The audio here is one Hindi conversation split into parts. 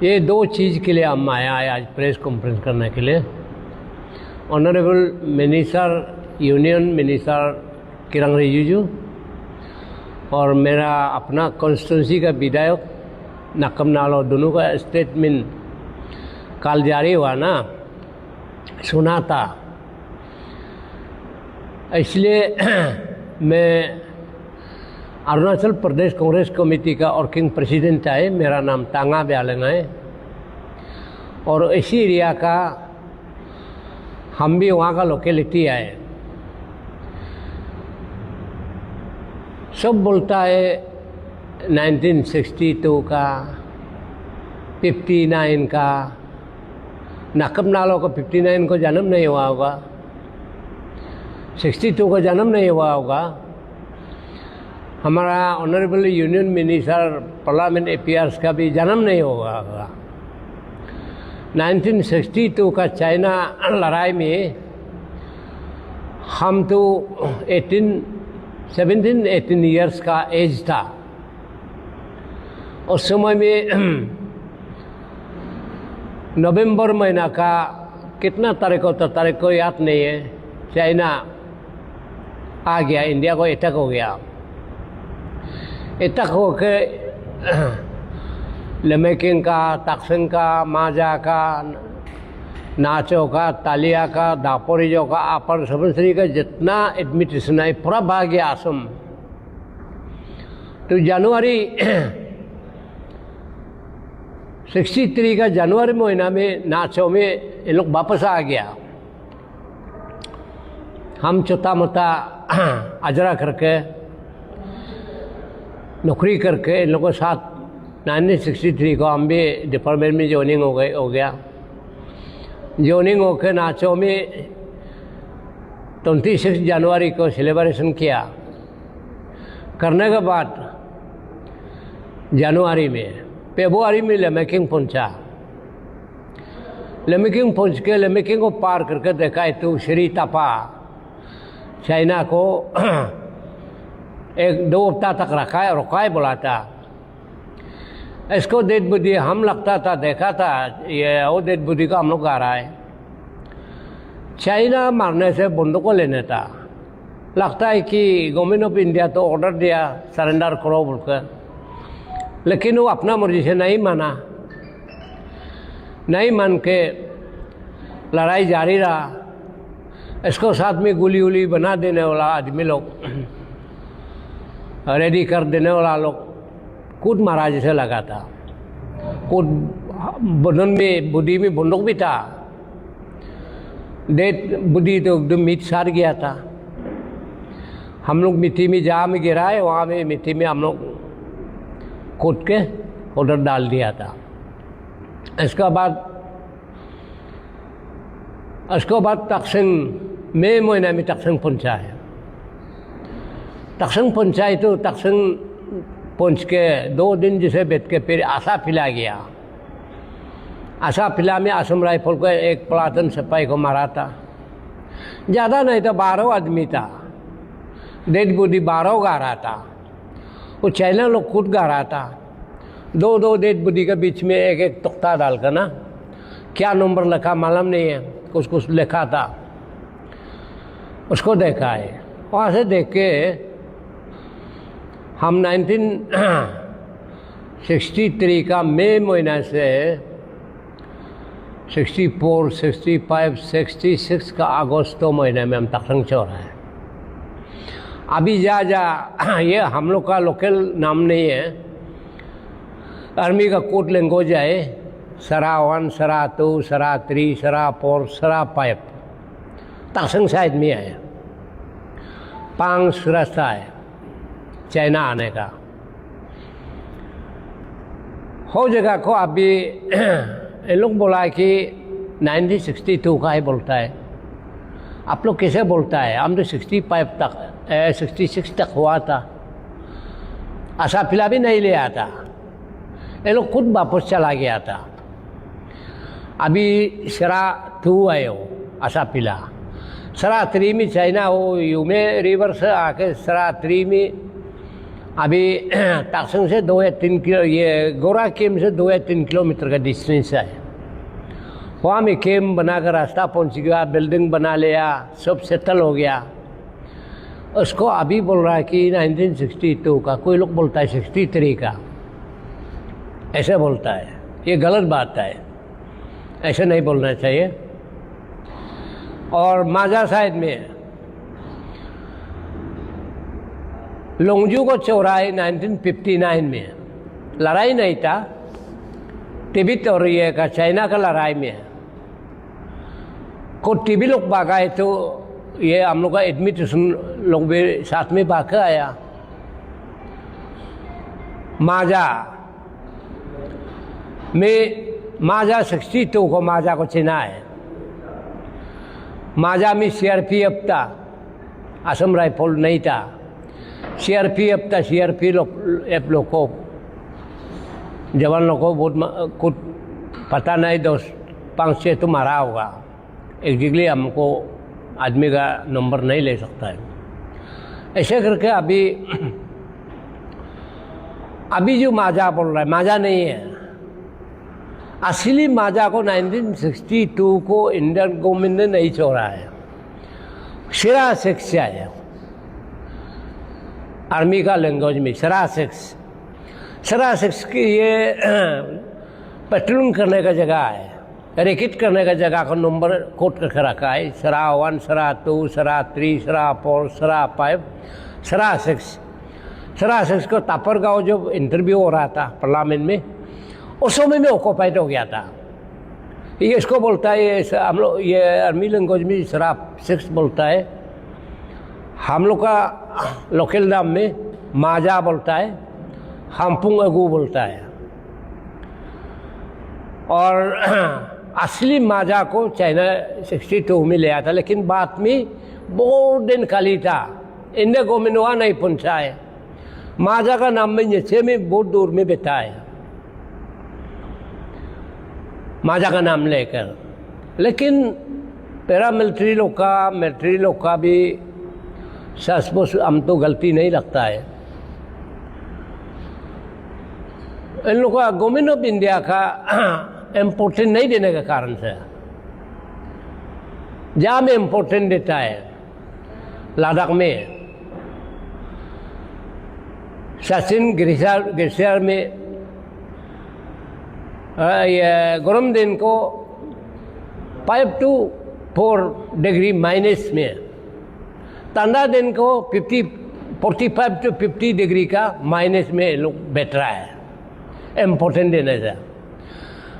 ये दो चीज़ के लिए हम आया है आज प्रेस कॉन्फ्रेंस करने के लिए। ऑनरेबल मिनिस्टर, यूनियन मिनिस्टर किरण रिजिजू और मेरा अपना कॉन्स्टिट्यूंसी का विधायक नक्कम नालो, दोनों का स्टेटमेंट कल जारी हुआ ना, सुना था। इसलिए मैं अरुणाचल प्रदेश कांग्रेस कमेटी का वर्किंग प्रेसिडेंट है। मेरा नाम तांगा ब्यालंग है और इसी एरिया का हम भी वहाँ का लोकेलिटी है। सब बोलता है 1962 का, 59 का, नक्कम नालो का 59 को जन्म नहीं हुआ होगा, 62 का जन्म नहीं हुआ होगा। हमारा honourable union minister parliament affairs का भी जन्म नहीं होगा। 1962 का चाइना लड़ाई में हम तो 17-18 इयर्स का एज था। उस समय में नवंबर महीना का कितना तारीख को, तो तारीख को याद नहीं है, चाइना आ गया, इंडिया को अटैक हो गया। अटैक होके लेमेकिंग का, तक्सिंग का, माजा का, नाचो का, तालिया का, दापोरिजो का, अपर सबंसरी का जितना एडमिनिस्ट्रेशन है पूरा भाग गया असम। तो जनवरी 63 का जनवरी महीना में नाचो में ये लोग वापस आ गया। हम छोटा मोटा अजरा करके नौकरी करके इन लोगों के साथ 1963 को हम भी डिपार्टमेंट में ज्वाइनिंग हो गया। ज्वाइनिंग होकर नाचो में 26 जनवरी को सेलिब्रेशन किया। करने के बाद जनवरी में, फरवरी में लेमेकिंग पहुंचा। लेमेकिंग पहुंच के लेमेकिंग को पार करके देखा तो श्री तपा चाइना को 1-2 हफ्ता तक रुका है बोला था। इसको डेड बॉडी हम लगता था, देखा था ये वो डेड बॉडी का हम लोग आ रहा है। चाइना मारने से बंदूक को लेने था, लगता है कि गवर्नमेंट ऑफ इंडिया तो ऑर्डर दिया सरेंडर करो बोलकर, लेकिन वो अपना मर्जी से नहीं माना। नहीं मान के लड़ाई जारी रहा। इसको साथ में गोली वूली बना देने वाला आदमी लोग, रेडी कर देने वाला लोग कूद मारा जैसे लगा था। कूद बदन में, बुद्धि में बंदूक भी था। डेट बुद्धि तो एकदम मिट सार गया था। हम लोग मिट्टी में जहाँ में गिराए वहाँ में मिट्टी में हम लोग कूद के उधर डाल दिया था। इसके बाद तक्सिंग मई महीने में तक्सिंग पहुँचा है। तक्सिंग पहुँचाई तो तक्सिंग पहुँच के 2 दिन जिसे बैठ के फिर आशा फिला गया। आशा फिला में असम राइफल को एक प्लाटून सिपाही को मारा था। ज़्यादा नहीं तो 12 आदमी था। डेड बॉडी 12 गा रहा था। वो चाइना लोग खुद गा रहा था। 2 डेड बॉडी के बीच में एक तख्ता डालकर ना, क्या नंबर लिखा मालूम नहीं है, कुछ लिखा था। उसको देखा है। वहाँ से देख के हम 1963 का मई महीना से 64, 65, 66 का अगस्त महीने में हम तक्सिंग चल रहे हैं। अभी ये हम लोग का लोकल नाम नहीं है, आर्मी का कोड लैंग्वेज है। सरा 1, सरा 2, सरा 3, सरा 4, सरा 5 तक्सिंग साइड में है। 5 रास्ता है चाइना आने का। हो जगह को अभी ये लोग बोला है कि 1962 का ही बोलता है। आप लोग कैसे बोलता है? हम तो 65 तक 66 तक हुआ था। आशा फिला भी नहीं ले आता। ये लोग खुद वापस चला गया था। अभी सरा 2 है वो आशा फिला। सरा 3 में चाइना वो यूमे रिवर से आके सरा 3 में अभी ताकसंग से 2 या 3 किलो, ये गोरा केम से 2 या 3 किलोमीटर का डिस्टेंस है। वहाँ में कैम्प बनाकर रास्ता पहुँच गया, बिल्डिंग बना लिया, सब सेटल हो गया। उसको अभी बोल रहा है कि 1962 का, कोई लोग बोलता है 63 का, ऐसे बोलता है। ये गलत बात है, ऐसे नहीं बोलना चाहिए। और माजा साइड में लोंगजू को चौराहे 1959 में लड़ाई नहीं था, तिब्बत और ये का चाइना का लड़ाई में को टीबी लोग भागा है, तो ये हम लोग का एडमिनिस्ट्रेशन लोग भी साथ में भाग आया। माजा में माजा 62 को माजा को चिना है। माजा में CRPF था, असम राइफल नहीं था। CRPF था, CRPF लोग को जवान लोग को बहुत कुछ पता नहीं, 5-6 तो मारा होगा। एग्जैक्टली हमको आदमी का नंबर नहीं ले सकता है। ऐसे करके अभी जो माजा बोल रहा है, माजा नहीं है। असली माजा को 1962 को इंडियन गवर्नमेंट ने नहीं छोड़ा है, सिरा सेक्स है आर्मी का लैंग्वेज में। सिरा सेक्स की ये पेट्रोलिंग करने का जगह है, रैकेट करने का जगह का नंबर कोड करके रखा है। सरा 1, सरा 2, सरा 3, सरा 4, सरा 5, सरा 6 को तापर गाँव जो इंटरव्यू हो रहा था पार्लियामेंट में, उस समय में ऑक्यूपाइड हो गया था। ये इसको बोलता है, ये हम लोग ये आर्मी लैंग्वेज में सरा 6 बोलता है। हम लोग का लोकल नाम में माजा बोलता है, हमपुंग अगू बोलता है। और असली माजा को चाइना 62 में ले आया था, लेकिन बाद में बहुत दिन खाली था, इंडिया गवर्नमेंट वहाँ नहीं पहुँचा है। माजा का नाम में नीचे में बहुत दूर में बैठा है माजा का नाम लेकर। लेकिन पैरामिलिट्री लोग का, मिलिट्री लोग का भी सचमुच हम तो गलती नहीं लगता है। इन लोगों का गवर्नमेंट ऑफ इंडिया का इम्पोर्टेंट नहीं देने के कारण से, जहाँ में इम्पोर्टेंट देता है लद्दाख में, सचिन ग्लेशियर में ये गर्म दिन को 5 to 4 डिग्री माइनस में, ठंडा दिन को 45 to 50 डिग्री का माइनस में लोग बैठ रहा है। इम्पोर्टेंट देने से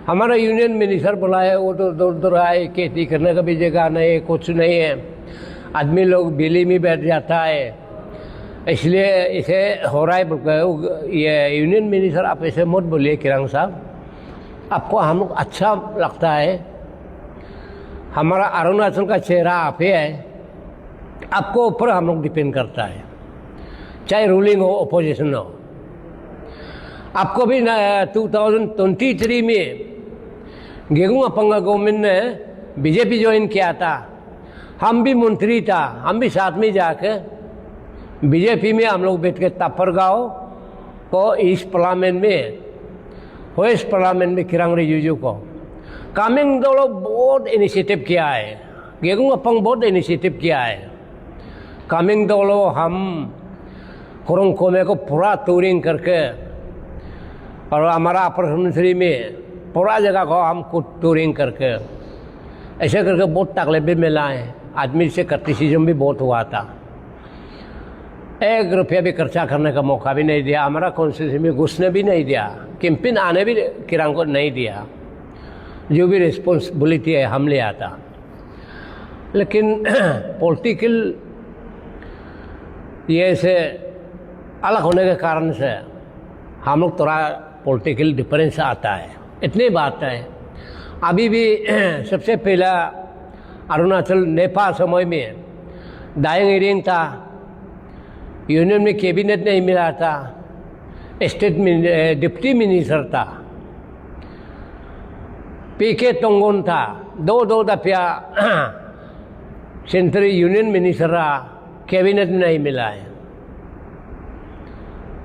हमारा यूनियन मिनिस्टर बोला है, वो तो दूर दूर आए, खेती करने का भी जगह नहीं, कुछ नहीं है, आदमी लोग बिजली में बैठ जाता है, इसलिए इसे हो रहा है। ये यूनियन मिनिस्टर आप ऐसे मत बोलिए किरंग साहब, आपको हम लोग अच्छा लगता है, हमारा अरुणाचल का चेहरा आप ही है, आपको ऊपर हम लोग डिपेंड करता है, चाहे रूलिंग हो अपोजिशन हो। आपको भी 2023 में गेगुआ पंगा गवर्नमेंट ने बीजेपी ज्वाइन किया था, हम भी मंत्री था, हम भी साथ में जाकर बीजेपी में हम लोग बैठ के तापर गाँव को ईस्ट पार्लियामेंट में, वेस्ट पार्लियामेंट में किरंग रिजिजू को कामिंग दो लोग बहुत इनिशिएटिव किया है, गेगुआ पंग बहुत इनिशिएटिव किया है। कामिंग दो लोग हम कुरुंग कोमे को पूरा टूरिंग करके, और हमारा अपर मंत्री में पूरा जगह को हम खुद टूरिंग करके, ऐसे करके बहुत तकलीफ भी मिला है, आदमी से क्रिटिसिज्म भी बहुत हुआ था। 1 रुपया भी खर्चा करने का मौका भी नहीं दिया, हमारा कॉन्स्टिट्यूंसी में घुसने भी नहीं दिया, कैंपेन आने भी किरंग को नहीं दिया, जो भी रिस्पॉन्सिबिलिटी है हम ले आता। लेकिन पॉलिटिकल ये से अलग होने के कारण से हम लोग थोड़ा पॉलिटिकल डिफरेंस आता है, इतनी बात है। अभी भी सबसे पहला अरुणाचल नेपाल समय में दायंग एरिंग था, यूनियन में कैबिनेट नहीं मिला था, स्टेट में डिप्टी मिनिस्टर था, पीके तोंगोन था, 2 दफा सेंट्रल यूनियन मिनिस्टर रहा, कैबिनेट नहीं मिला है।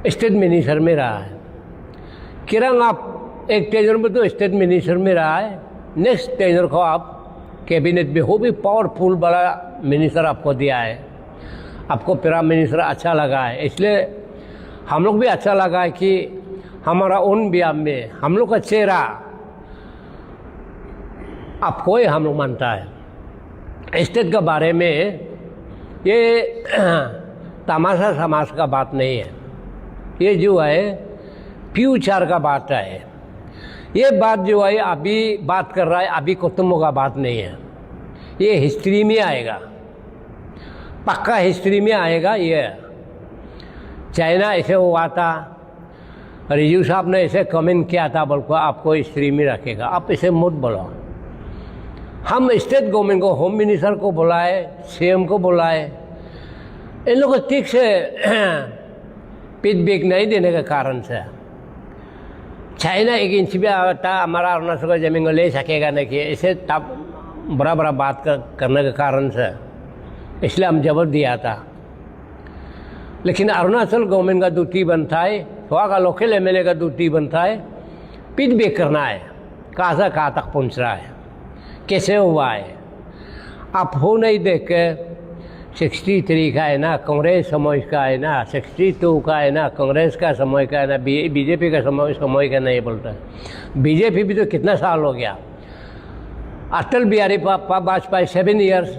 स्टेट मिनिस्टर में रहा है। किरण आप एक टेनर में तो स्टेट मिनिस्टर में रहा है, नेक्स्ट टेनर को आप कैबिनेट में, वो भी पावरफुल बड़ा मिनिस्टर आपको दिया है, आपको प्राइम मिनिस्टर अच्छा लगा है, इसलिए हम लोग भी अच्छा लगा है कि हमारा उन ब्याह में हम लोग का चेहरा आपको ही हम लोग मानता है। स्टेट के बारे में ये तमाशा समाज का बात नहीं है, ये जो है फ्यूचर का बात है। ये बात जो है अभी बात कर रहा है, अभी कुटुंबों का बात नहीं है, ये हिस्ट्री में आएगा, पक्का हिस्ट्री में आएगा। ये चाइना ऐसे हुआ था, रिजू साहब ने ऐसे कमेंट किया था, बल्कि आपको हिस्ट्री में रखेगा, आप इसे मत बोलो। हम स्टेट गवर्नमेंट को, होम मिनिस्टर को बुलाए, सीएम को बुलाए, इन लोगों को ठीक से फीडबैक नहीं देने के कारण से चाइना 1 इंच भी आता हमारा अरुणाचल का जमीन को ले सकेगा नहीं, कि इसे तब बड़ा बड़ा बात करने के कारण से, इसलिए हम जवाब दिया था। लेकिन अरुणाचल गवर्नमेंट का ड्यूटी बनता है, वहाँ का लोकल एमएलए का ड्यूटी बनता है, फीडबैक करना है कहाँ से कहाँ तक पहुँच रहा है, कैसे हुआ है। आप हो नहीं देख के 63 का है ना, कांग्रेस समय का है ना, 62 का है ना, कांग्रेस का समय का है ना, बीजेपी का समय का नहीं बोलता है। बीजेपी भी तो कितना साल हो गया, अटल बिहारी वाजपेयी 7 इयर्स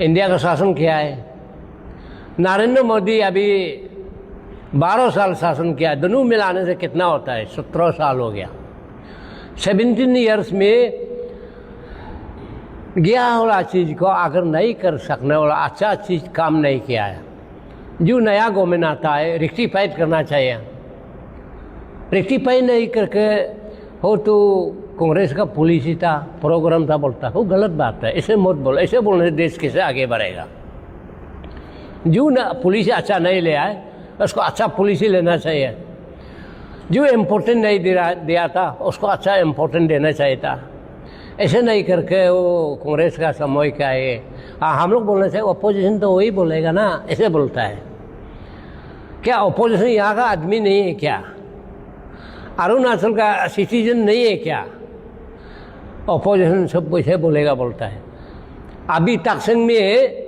इंडिया का शासन किया है, नरेंद्र मोदी अभी 12 साल शासन किया, दोनों मिलाने से कितना होता है, 17 साल हो गया। 17 इयर्स में गया वाला चीज़ को अगर नहीं कर सकने वाला अच्छा चीज़ काम नहीं किया है, जो नया गवर्नमेंट आता है रेक्टिफाइड करना चाहिए। रेक्टिफाई नहीं करके हो तो कांग्रेस का पॉलिसी था, प्रोग्राम था, बोलता वो गलत बात है, ऐसे मत बोलो, ऐसे बोलने से देश कैसे आगे बढ़ेगा। जो ना पॉलिसी अच्छा नहीं ले आए उसको अच्छा पॉलिसी लेना चाहिए, जो इम्पोर्टेंट नहीं दिया था उसको अच्छा इम्पोर्टेंट देना चाहिए था। ऐसे नहीं करके वो कांग्रेस का समय का है, हम लोग बोलने से अपोजिशन तो वही बोलेगा ना, ऐसे बोलता है। क्या अपोजिशन यहाँ का आदमी नहीं है क्या? अरुणाचल का सिटीजन नहीं है क्या? अपोजिशन सब ऐसे बोलेगा, बोलता है। अभी तकसंग में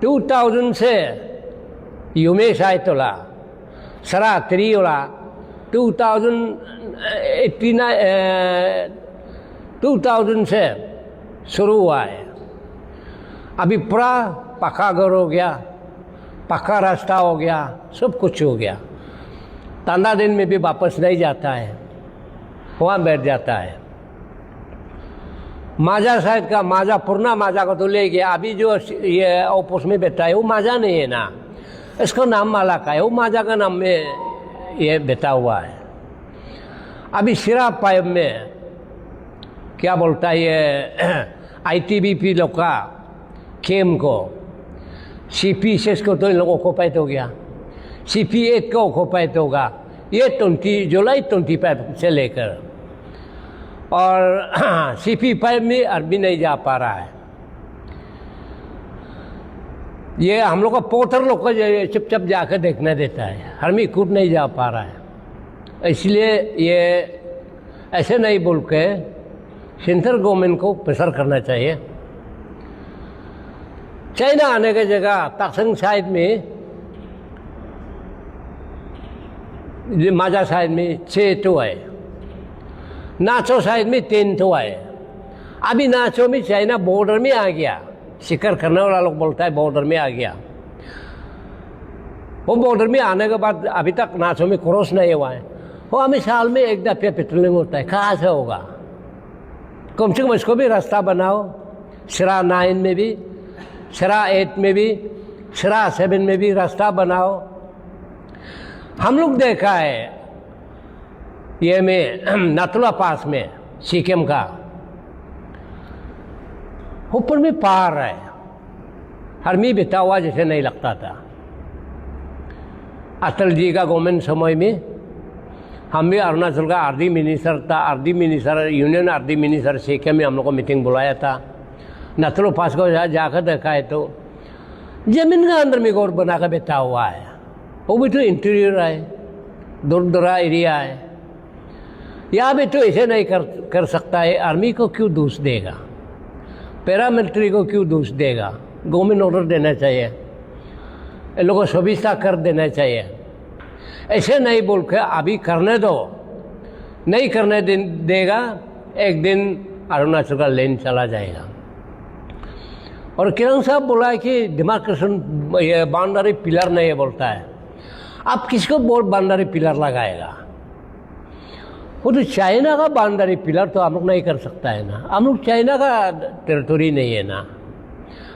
2000 से युमेश आयतोला सरा त्रियोला 2000 से शुरू हुआ है। अभी पूरा पक्का घर हो गया, पक्का रास्ता हो गया, सब कुछ हो गया। तांदा दिन में भी वापस नहीं जाता है, वहाँ बैठ जाता है। माजा शायद का माजा पुरना माजा को तो ले गया, अभी जो ये ओपोस में बैठा है वो माजा नहीं है ना, इसका नाम माला का है, वो माजा का नाम में ये बैठा हुआ है। अभी सिरा पाइप में क्या बोलता है ये आईटीबीपी लोग का केम को, CP6 को तो इन लोगों को ऑक्युपाइड हो गया, CP8 को ऑक्युपाइड होगा, ये 20 जुलाई 25 से लेकर, और CP5 में अरबी नहीं जा पा रहा है। ये हम लोग का पोटर लोग को चुपचाप जाकर देखने देता है, हरमी कूद नहीं जा पा रहा है। इसलिए ये ऐसे नहीं बोल के सेंट्रल गवर्नमेंट को प्रेशर करना चाहिए। चाइना आने की जगह तकसंग साइड में, माजा साइड में 6 तो है, नाचो साइड में 3 तो है। अभी नाचो में चाइना बॉर्डर में आ गया, शिकार करने वाला लोग बोलता है बॉर्डर में आ गया। वो बॉर्डर में आने के बाद अभी तक नाचो में क्रॉस नहीं हुआ है। वो हमें साल में एक दफे पेट्रोलिंग होता है, कहाँ से होगा? कम से कम इसको भी रास्ता बनाओ, सिरा 9 में भी, सिरा 8 में भी, सिरा 7 में भी रास्ता बनाओ। हम लोग देखा है ये में नथुला पास में सिक्किम का ऊपर में पहाड़ है, हरमी बिता हुआ जैसे नहीं लगता था। अटल जी का गवर्नमेंट समय में हम भी अरुणाचल का आरडी मिनिस्टर था, RD minister union RD minister Sikkim में हम लोग को मीटिंग बुलाया था। नथुला पास को जाकर देखा है तो जमीन का अंदर में गोर बना कर बैठा हुआ है, वो भी तो इंटीरियर है, दूर दरा एरिया है। यहाँ भी तो ऐसे नहीं कर सकता है। आर्मी को क्यों दोष देगा, पैरामिलिट्री को क्यों दोष देगा? गवर्नमेंट ऑर्डर देना चाहिए, इन लोगों को सुविधा कर देना चाहिए। ऐसे नहीं बोल के अभी करने दो, नहीं करने देगा, एक दिन अरुणाचल का लेन चला जाएगा। और किरण साहब बोला है कि डिमार्केशन ये बाउंड्री पिलर नहीं बोलता है। आप किसको बोल बाउंड्री पिलर लगाएगा? वो तो चाइना का बाउंड्री पिलर तो हम लोग नहीं कर सकता है ना। हम लोग चाइना का टेरिटोरी नहीं है ना।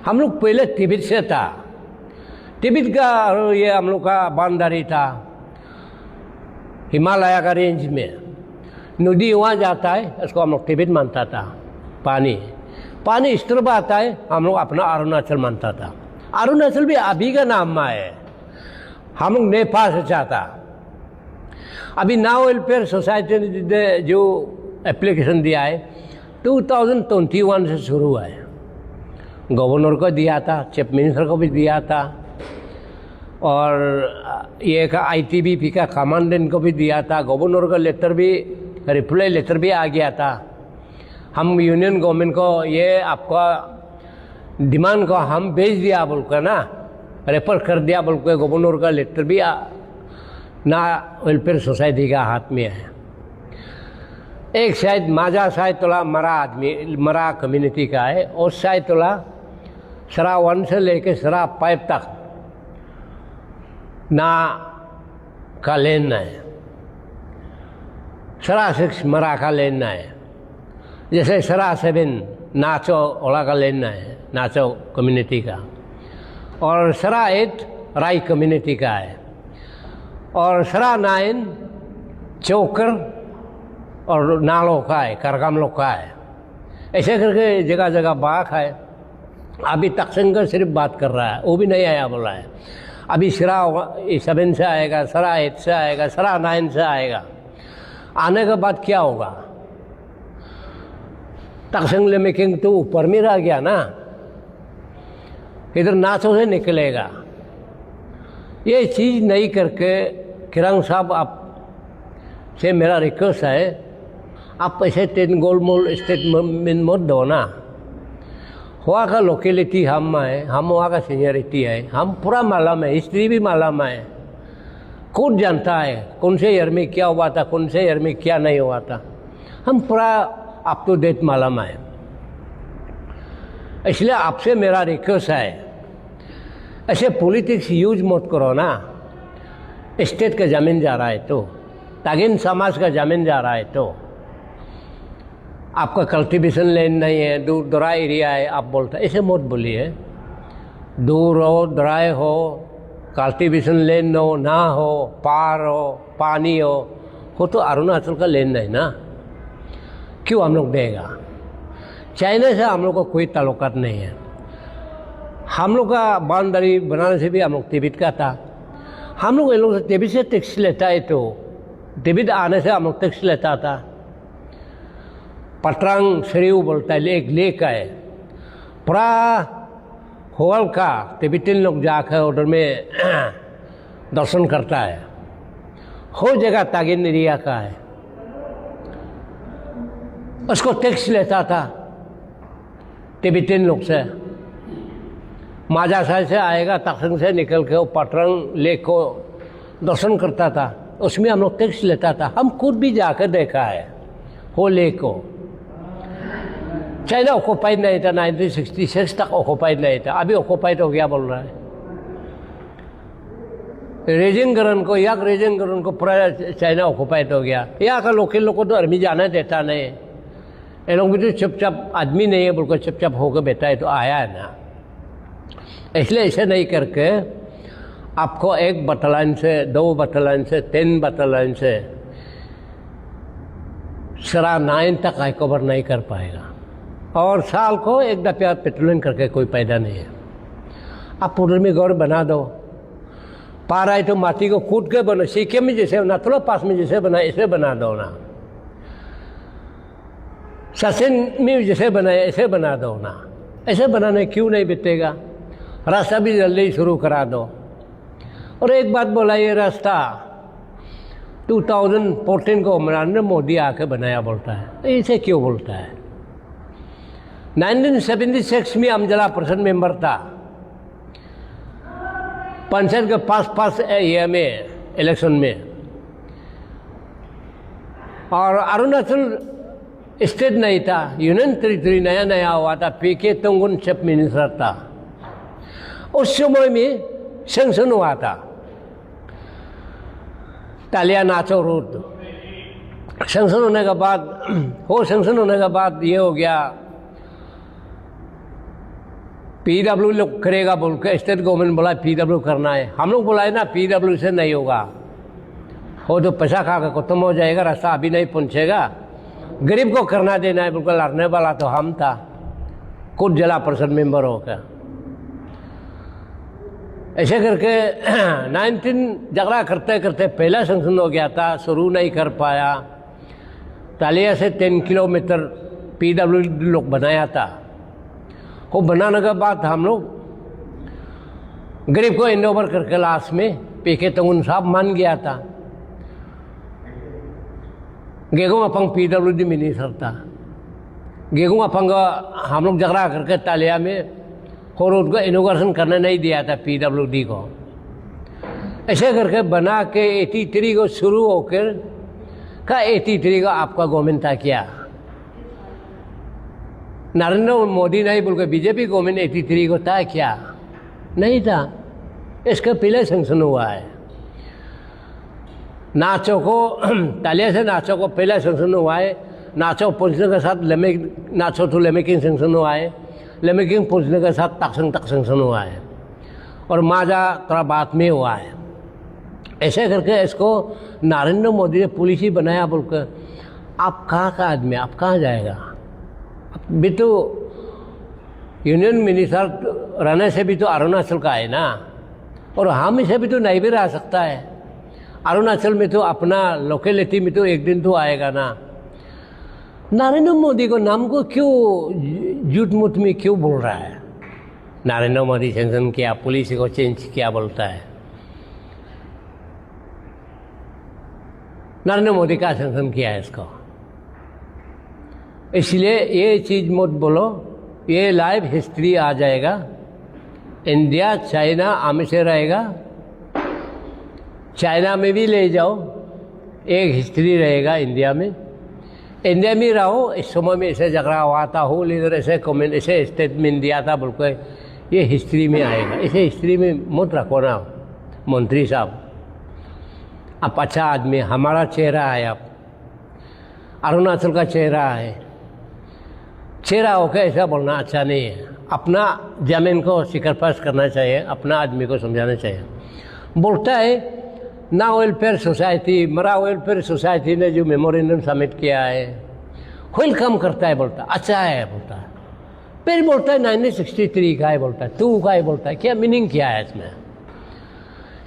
हम लोग पहले तिब्बत से था, तिब्बत का ये हम लोग का बाउंड्री था। हिमालय का रेंज में नदी वहाँ जाता है, उसको हम लोग तिब्बत मानता था। पानी इस तरफ आता है, हम लोग अपना अरुणाचल मानता था। अरुणाचल भी अभी का नाम में है, हम लोग नेपाल से चाहता। अभी नाव वेलफेयर सोसाइटी ने जो एप्लीकेशन दिया है 2021 से शुरू है। गवर्नर को दिया था, चीफ मिनिस्टर को भी दिया था, और ये का ITBP का कमांडेंट को भी दिया था। गवर्नर का लेटर भी, रिप्लाई लेटर भी आ गया था। हम यूनियन गवर्नमेंट को ये आपका डिमांड को हम भेज दिया बोल कर ना, रेफर कर दिया बोल के गवर्नर का लेटर भी ना वेलफेयर सोसाइटी का हाथ में है। एक शायद माजा शायद तोला मरा कम्युनिटी का है, और शायद तोला सरा 1 से लेके सरा 5 तक ना का लेना है। सरा 6 मरा का लेना है। जैसे सरा 7 नाचो ओला का लेना है, नाचो कम्युनिटी का। और सरा 8 राई कम्युनिटी का है। और सरा 9 चौकर और नालो का है, करगम लोग का है। ऐसे करके जगह जगह बाग है। अभी तकसंग सिर्फ बात कर रहा है, वो भी नहीं आया बोला है। अभी सरा 7 से आएगा, सरा 8 से आएगा, सरा 9 से आएगा। आने के बाद क्या होगा? तकसंग लेमेकिंग तो ऊपर में रह गया ना, इधर नाचों से निकलेगा। ये चीज़ नहीं करके किरण साहब आप से मेरा रिक्वेस्ट है, आप ऐसे 10 गोलमोल स्टेटमेंट मत दो ना। वहाँ का लोकेलिटी हम है, हम वहाँ का सीनियरिटी है, हम पूरा मालूम है, हिस्ट्री भी मालूम है। कौन जानता है कौन से ईयर में क्या हुआ था, कौन से ईयर में क्या नहीं हुआ था, हम पूरा अप टू डेट मालूम है। इसलिए आपसे मेरा रिक्वेस्ट है, ऐसे पॉलिटिक्स यूज मत करो ना। स्टेट का ज़मीन जा रहा है तो, तागिन समाज का ज़मीन जा रहा है तो, आपका कल्टीवेशन लैंड नहीं है, दूर दरा एरिया है, आप बोलते ऐसे मत बोलिए। दूर हो, दराए हो, कल्टीवेशन लैंड हो ना हो, पार हो, पानी हो तो अरुणाचल का लैंड है ना, क्यों हम लोग देगा? चाइना से हम लोग को कोई ताल्लुकात नहीं है। हम लोग का बाउंड्री बनाने से भी हम लोग तिब्बत का था। हम लोग इन लोग से तिब्बत से टैक्स लेता है, तो तिब्बत आने से हम लोग टैक्स लेता था। पटरंग शरीव बोलता है, एक लेक है पूरा होल का, तिब्बतिन लोग जाकर उधर में दर्शन करता है। हो जगह तागिन एरिया का है, उसको टैक्स लेता था तिब्बतिन लोग से। माजासाई से आएगा, तखसंग से निकल के वो पटरंग लेक को दर्शन करता था, उसमें हम लोग टैक्स लेता था। हम खुद भी जाकर देखा है वो लेक को। चाइना ऑक्युपाइड नहीं था, 1966 तक ऑक्युपाइड नहीं था, अभी ऑक्युपाइड हो गया बोल रहा है। रेजिंगरन को पूरा चाइना ऑक्युपाइड हो गया। यहाँ का लोकल लोग को तो आर्मी जाना देता नहीं। ये लोग भी तो चुपचाप, आदमी नहीं है बोलकर चुपचाप होकर बैठा है तो आया है ना। इसलिए ऐसे नहीं करके आपको 1 बटालियन से 2 बटालियन से 10 बटालियन से सरा 9 तक कवर नहीं कर पाएगा। और साल को एक दफा पेट्रोलिंग करके कोई फायदा नहीं है। आप उधर में घर बना दो, पार आए तो माटी को कूद के बनो, सीखे में जैसे बना, थोड़ा पास में जैसे बना ऐसे बना दो ना। सचिन में जैसे बनाए ऐसे बना दो ना। ऐसे बनाने क्यों नहीं बीतेगा? रास्ता भी जल्दी शुरू करा दो। और एक बात बोला, ये रास्ता 2014 को नरेंद्र मोदी आके बनाया बोलता है। इसे क्यों बोलता है? 1976 में हम जिला परिषद मेंबर था, पंचायत के पास ये में इलेक्शन में, और अरुणाचल स्टेट नहीं था, यूनियन टेरिटरी नया नया हुआ था, पीके तंगुन चीफ मिनिस्टर था। उस समय में सेंक्शन हुआ था तालिया नाचो रोड। सेंक्शन होने के बाद ये हो गया, पीडब्ल्यू लोग करेगा बोल के स्टेट गवर्नमेंट बोला पीडब्ल्यू करना है। हम लोग बोला है ना पीडब्ल्यू से नहीं होगा, वो तो पैसा खा कर खत्म हो जाएगा, रास्ता अभी नहीं पहुंचेगा, गरीब को करना देना है। बिल्कुल लड़ने वाला तो हम था, खुद जिला परिषद मेंबर होकर। ऐसे करके 19 झगड़ा करते करते पहला सेंक्शन हो गया था, शुरू नहीं कर पाया। तालिया से 10 किलोमीटर पीडब्ल्यू लोग बनाया था। वो बनाने के बाद हम लोग गरीब को हैंड ओवर करके लास्ट में पीके तंगुन साहब मान गया था। गेगों अपंग पीडब्ल्यूडी मिनिस्टर था। गेगों अपंग हम लोग झगड़ा करके तालिया में और उनको इनोग्रेशन करने नहीं दिया था पीडब्ल्यूडी को। ऐसे करके बना के 83 को शुरू होकर का 83 को आपका गवर्नमेंट था क्या? नरेंद्र मोदी नहीं बोल के बीजेपी गवर्नमेंट 83 को था क्या? नहीं था। इसका पहले सेंक्शन हुआ है। नाचो को तालिया से नाचो को पहला सेंक्शन हुआ है। नाचो पहुंचने के साथ नाचो तो लेमेकिंग सेंक्शन हुआ है। लेमेकिंग पहुंचने के साथ तकसंग तक सेंक्शन हुआ है, और माजा थोड़ा बाद में हुआ है। ऐसे करके इसको नरेंद्र मोदी ने पुलिस ही बनाया बोलकर। आप कहाँ का आदमी, आप कहाँ जाएगा? भी तो यूनियन मिनिस्टर रहने से भी तो अरुणाचल का है ना, और हम इसे भी तो नहीं भी रह सकता है। अरुणाचल में तो अपना लोकेलिटी में तो एक दिन तो आएगा ना। नरेंद्र मोदी को नाम को क्यों झूठ मूठ में क्यों बोल रहा है? नरेंद्र मोदी सेंक्शन किया, पुलिस को चेंज किया बोलता है। नरेंद्र मोदी का सेंक्शन किया है इसको। इसलिए ये चीज़ मत बोलो, ये लाइव हिस्ट्री आ जाएगा। इंडिया चाइना हमेशा रहेगा, चाइना में भी ले जाओ, एक हिस्ट्री रहेगा इंडिया में। इंडिया में रहो, इस समय में ऐसे झगड़ा हुआ था, हो लीडर ऐसे कमेंट ऐसे स्टेटमेंट दिया था बोल के, ये हिस्ट्री में आएगा। इसे हिस्ट्री में मत रखो ना मंत्री साहब। आप अच्छा आदमी, हमारा चेहरा है, आप अरुणाचल का चेहरा है। चेहरा होकर ऐसा बोलना अच्छा नहीं है। अपना जमीन को सिकरपास करना चाहिए, अपना आदमी को समझाना चाहिए। बोलता है ना वेलफेयर सोसाइटी, मरा वेलफेयर सोसाइटी ने जो मेमोरेंडम सबमिट किया है वेलकम करता है, बोलता अच्छा है बोलता है। फिर बोलता है 1963 का है बोलता है, तू का है बोलता है। क्या मीनिंग क्या है इसमें?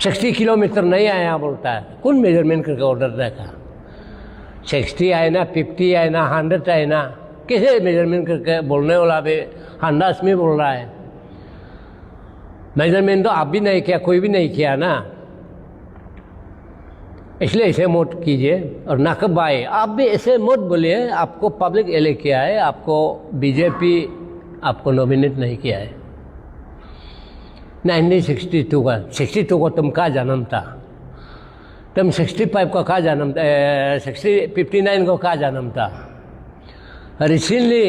60 किलोमीटर नहीं आया बोलता है। कौन मेजरमेंट करके ऑर्डर देखा? 60 आए ना, 50 आए ना, 100 आए ना, कैसे मेजरमेंट करके? बोलने वाला भी 100 में बोल रहा है। मेजरमेंट तो आप भी नहीं किया, कोई भी नहीं किया ना। इसलिए ऐसे मत कीजिए। और नकब भाई आप भी ऐसे मत बोलिए। आपको पब्लिक इलेक्ट किया है, आपको बीजेपी आपको नॉमिनेट नहीं किया है। 1962 का 62 को तुम का जन्म था? तुम 65 को का जन्म था? 59 को का जन्म था? रिसेंटली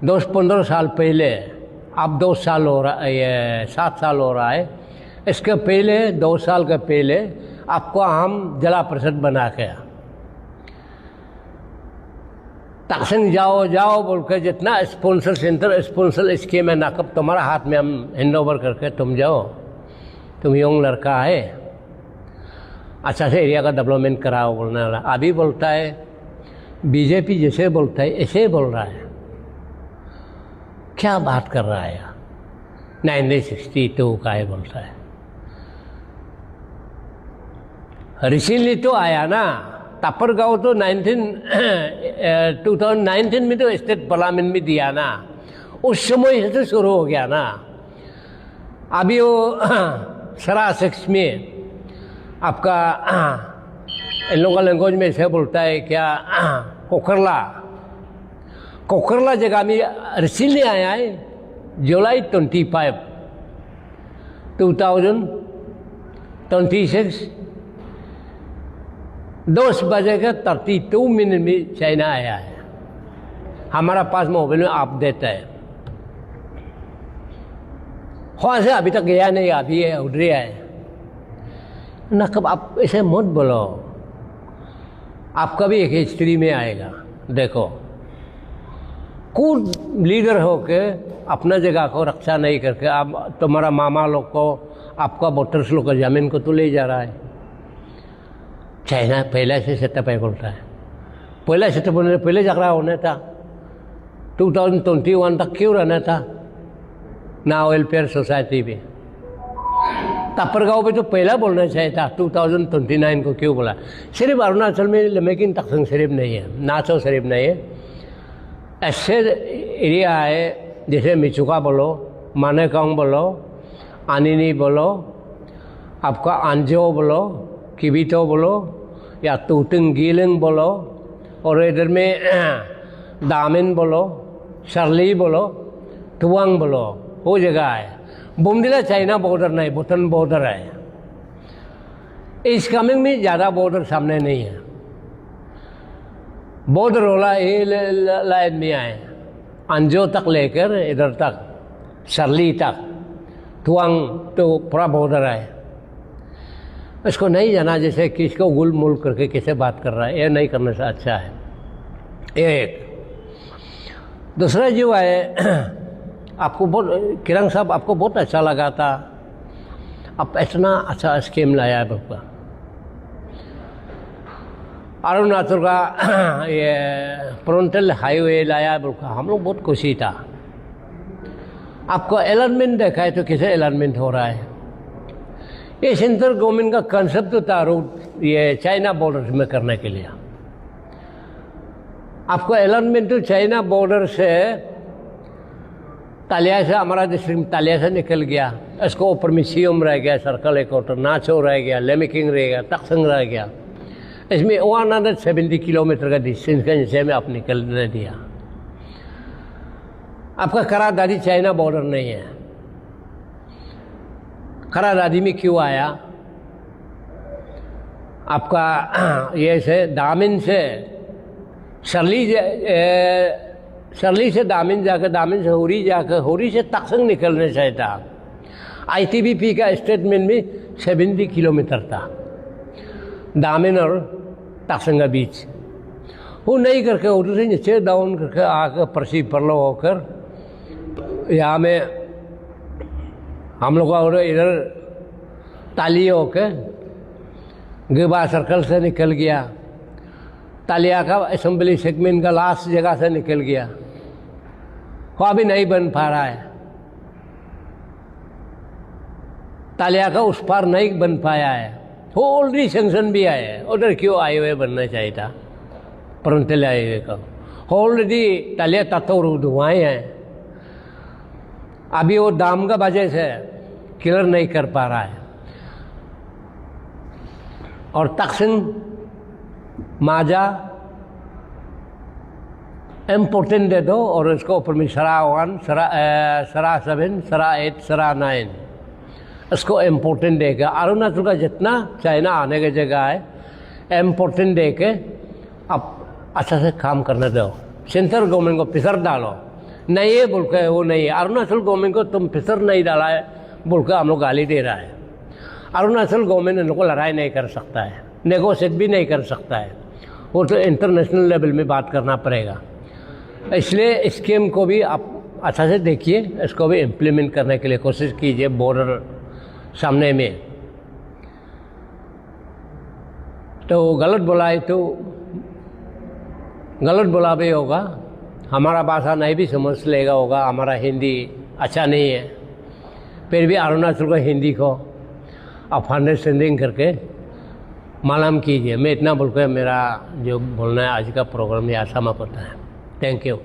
10-15 साल पहले, अब 2 साल हो रहा है, 7 साल हो रहा है। इसके पहले 2 साल के पहले आपको हम जिला परिषद बना के तकसंग जाओ बोल के जितना स्पॉन्सर सेंटर स्पॉन्सर स्कीम है नाकब तुम्हारा हाथ में हम हैंड ओवर करके तुम जाओ। तुम यंग लड़का है, अच्छा से एरिया का डेवलपमेंट कराओ बोलने वाला। अभी बोलता है बीजेपी जैसे बोलता है ऐसे बोल रहा है। क्या बात कर रहा है? 1962 का है बोलता है। रिसेंटली तो आया ना, तपर गाँव तो 2019 में तो स्टेट पार्लियामेंट में दिया ना, उस समय से शुरू हो गया ना। अभी वो सरा सेक्स में आपका इन लोगों का लैंग्वेज में ऐसे बोलता है क्या, कोकरला। कोकरला जगह में रिसीवली आया है जुलाई 25, 2026 10:32 में चाइना आया है। हमारा पास मोबाइल में आप देता है। वहाँ से अभी तक गया नहीं, अभी है उधर है ना। कब आप ऐसे मत बोलो, आपका भी एक हिस्ट्री में आएगा। देखो, कुछ लीडर हो के अपना जगह को रक्षा नहीं करके आप तुम्हारा मामा लोग को, आपका वोटर्स लोग को ज़मीन को तो ले जा रहा है। चाइना पहले से सेटअप है बोलता है, पहले सेटअप होने पहले झगड़ा होना था। 2021 तक क्यों रहना था ना वेलफेयर सोसाइटी में। तापर गाँव पे तो पहला बोलना चाहिए था, 2029 को क्यों बोला। सिर्फ अरुणाचल में लेकिन तकसंग शरीफ नहीं है, नाचो शरीफ नहीं है। ऐसे एरिया है जैसे मिचुका बोलो, मानेकांग बोलो, आनिनी बोलो, आपका आंजो बोलो, किबितो बोलो, या तूतिंग गीलिंग बोलो, और इधर में दामिन बोलो, शर्ली बोलो, तुवांग बोलो, वो जगह है। बुमदिला चाइना बॉर्डर नहीं, भूटान बॉर्डर है। इस कमिंग में ज़्यादा बॉर्डर सामने नहीं है। बॉर्डर वाला ये लाइन में आए, अंजो तक लेकर इधर तक, शर्ली तक, तुवांग तो पूरा बॉर्डर है। इसको नहीं जाना जैसे किसको गुल मुल करके कैसे बात कर रहा है, ये नहीं करने से अच्छा है। एक दूसरा जो है, आपको बहुत किरण साहब आपको बहुत अच्छा लगा था, आप इतना अच्छा स्कीम लाया है बप्पा। अरुणाचल का ये फ्रंटल हाईवे लाया है बल्कि हम लोग बहुत खुशी था। आपको अलाइनमेंट देखा है तो कैसे अलाइनमेंट हो रहा है। ये सेंट्रल गवर्नमेंट का कंसेप्ट तो था रूट ये चाइना बॉर्डर में करने के लिए। आपको अलाइनमेंट तो चाइना बॉर्डर से तालिया से, हमारा डिस्ट्रिक्ट तालिया से निकल गया, इसको ऊपर में सियोम रह गया, सर्कल एक और नाचो रह गया, लेमिकिंग रह गया, तकसंग रह गया। इसमें 170 किलोमीटर का डिस्टेंस का जैसे में आप निकल दिया। आपका करादादी चाइना बॉर्डर नहीं है। करादादी में क्यों आया? आपका ये से दामिन से शर्ली से दामिन जाकर, दामिन से होरी जाकर, होरी से तकसंग निकलने चाहिए था। ITBP का स्टेटमेंट में 70 किलोमीटर था दामिन और तकसंग के बीच। वो नहीं करके उधर से नीचे डाउन करके आकर परसी परलो होकर यहाँ में हम लोग और इधर ताली होकर गिबा सर्कल से निकल गया, तालिया का असेंबली सेगमेंट का लास्ट जगह से निकल गया। वो अभी नहीं बन पा रहा है। तालिया का उस पार नहीं बन पाया है। वो ऑलरेडी सेंक्शन भी आया है, उधर क्यों हाईवे बनना चाहिए था फ्रंटल हाईवे का। ऑलरेडी तालिया तत्व धुआएँ हैं, अभी वो दाम का वजह से क्लियर नहीं कर पा रहा है। और तकसंग माजा इम्पोर्टेंट दे दो और इसको ऊपर में सरा 1, सरा 7, सरा 8, सरा 9 इसको इम्पोर्टेंट दे के अरुणाचल का जितना चाइना आने की जगह है इम्पोर्टेंट दे के अब अच्छा से काम करने दो। सेंट्रल गवर्नमेंट को प्रेशर डालो, नहीं है बोल के वो नहीं है। अरुणाचल गवर्नमेंट को तुम प्रेशर नहीं डाला है बोल के हम लोग गाली दे रहा है। अरुणाचल गवर्नमेंट इनको लड़ाई नहीं कर सकता है, नेगोशिएट भी नहीं कर सकता है। वो तो इंटरनेशनल लेवल में बात करना पड़ेगा। इसलिए स्कीम को भी आप अच्छा से देखिए, इसको भी इम्प्लीमेंट करने के लिए कोशिश कीजिए। बॉर्डर सामने में तो गलत बोला है तो गलत बोला भी होगा, हमारा भाषा नहीं भी समझ लेगा होगा, हमारा हिंदी अच्छा नहीं है, फिर भी अरुणाचल का हिंदी को आप अंडरस्टैंडिंग करके मालूम कीजिए। मैं इतना बोलकर मेरा जो बोलना है आज का प्रोग्राम यहाँ समाप्त होता है। Thank you.